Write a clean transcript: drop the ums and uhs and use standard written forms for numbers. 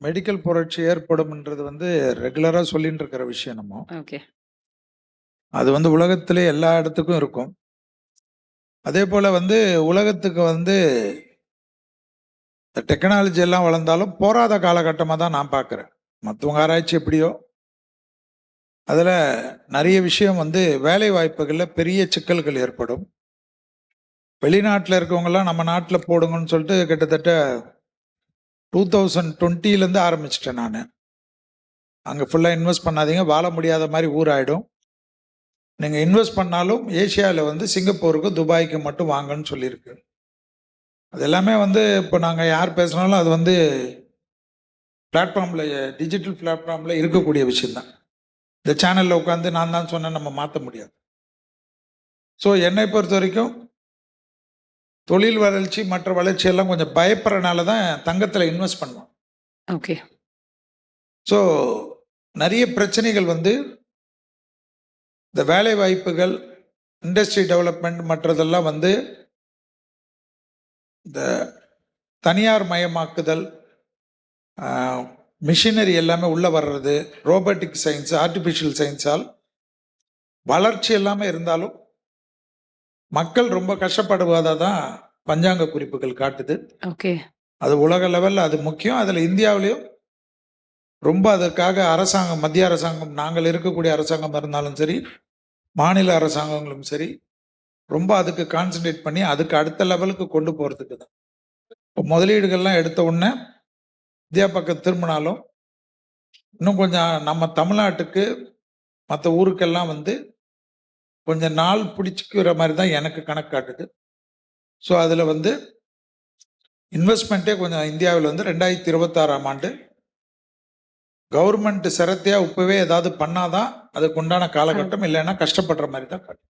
Medical புரட்சி ஏற்படும்ன்றது வந்து ரெகுலரா சொல்லிட்டு இருக்கிற விஷயம் நம்ம. ஓகே. அது வந்து உலகத்திலே எல்லா இடத்துக்கும் இருக்கும். அதே போல வந்து உலகத்துக்கு வந்து டெக்னாலஜி எல்லாம் வளர்ந்தாலும் போராத காலகட்டமா தான் நான் பார்க்கிறேன். மத்தவங்க ஆராய்ச்சி எப்படியோ, அதுல நிறைய விஷயம் வந்து வேலை வாய்ப்புகள்ல பெரிய சிக்கல்கள் ஏற்படும். வெளிநாட்டுல இருக்கவங்கலாம் நம்ம நாட்டுல போடுங்கன்னு சொல்லிட்டு கிட்டத்தட்ட 2020லேருந்து ஆரம்பிச்சிட்டேன் நானு. அங்க ஃபுல்லா இன்வெஸ்ட் பண்ணாதீங்க, வாழ முடியாத மாதிரி ஊராயிடும். நீங்க இன்வெஸ்ட் பண்ணாலும் ஏசியாவில் வந்து சிங்கப்பூருக்கு, துபாய்க்கு மட்டும் வாங்கன்னு சொல்லியிருக்கு. அது எல்லாமே வந்து இப்போ நாங்கள் யார் பேசினாலும் அது வந்து பிளாட்ஃபார்மில், டிஜிட்டல் பிளாட்ஃபார்மில் இருக்கக்கூடிய விஷயம்தான். இந்த சேனலில் உட்காந்து நான் தான் சொன்னேன் நம்ம மாற்ற முடியாது. ஸோ என்னை பொறுத்த வரைக்கும் தொழில் வளர்ச்சி மற்ற வளர்ச்சி எல்லாம் கொஞ்சம் பயப்படுறனால தான் தங்கத்தில் இன்வெஸ்ட் பண்ணுவோம். ஓகே. ஸோ நிறைய பிரச்சனைகள் வந்து இந்த வேலை வாய்ப்புகள், இண்டஸ்ட்ரி டெவலப்மெண்ட் மற்றதெல்லாம் வந்து இந்த தனியார் மயமாக்குதல், மிஷினரி எல்லாமே உள்ள வர்றது, ரோபோட்டிக் சயின்ஸ், ஆர்டிஃபிஷியல் சயின்ஸால் வளர்ச்சி எல்லாமே இருந்தாலும் மக்கள் ரொம்ப கஷ்டப்படுவதாக தான் பஞ்சாங்க குறிப்புகள் காட்டுது. ஓகே. அது உலக லெவலில் அது முக்கியம். அதில் இந்தியாவிலையும் ரொம்ப அதற்காக அரசாங்கம், மத்திய அரசாங்கம், நாங்கள் இருக்கக்கூடிய அரசாங்கம் இருந்தாலும் சரி, மாநில அரசாங்கங்களும் சரி, ரொம்ப அதுக்கு கான்சன்ட்ரேட் பண்ணி அதுக்கு அடுத்த லெவலுக்கு கொண்டு போகிறதுக்கு தான். இப்போ முதலீடுகள்லாம் எடுத்த உடனே இந்தியா பக்கம் திரும்பினாலும் இன்னும் கொஞ்சம் நம்ம தமிழ்நாட்டுக்கு மற்ற ஊருக்கெல்லாம் வந்து கொஞ்சம் நாள் பிடிச்சிக்கிற மாதிரி தான் எனக்கு கணக்கு காட்டுது. ஸோ அதில் வந்து இன்வெஸ்ட்மெண்ட்டே கொஞ்சம் இந்தியாவில் வந்து 2026ஆம் ஆண்டு கவர்மெண்ட் சிரத்தையாக இப்போவே ஏதாவது பண்ணாதான் அதுக்கு உண்டான காலகட்டம், இல்லைன்னா கஷ்டப்படுற மாதிரி தான் காட்டும்.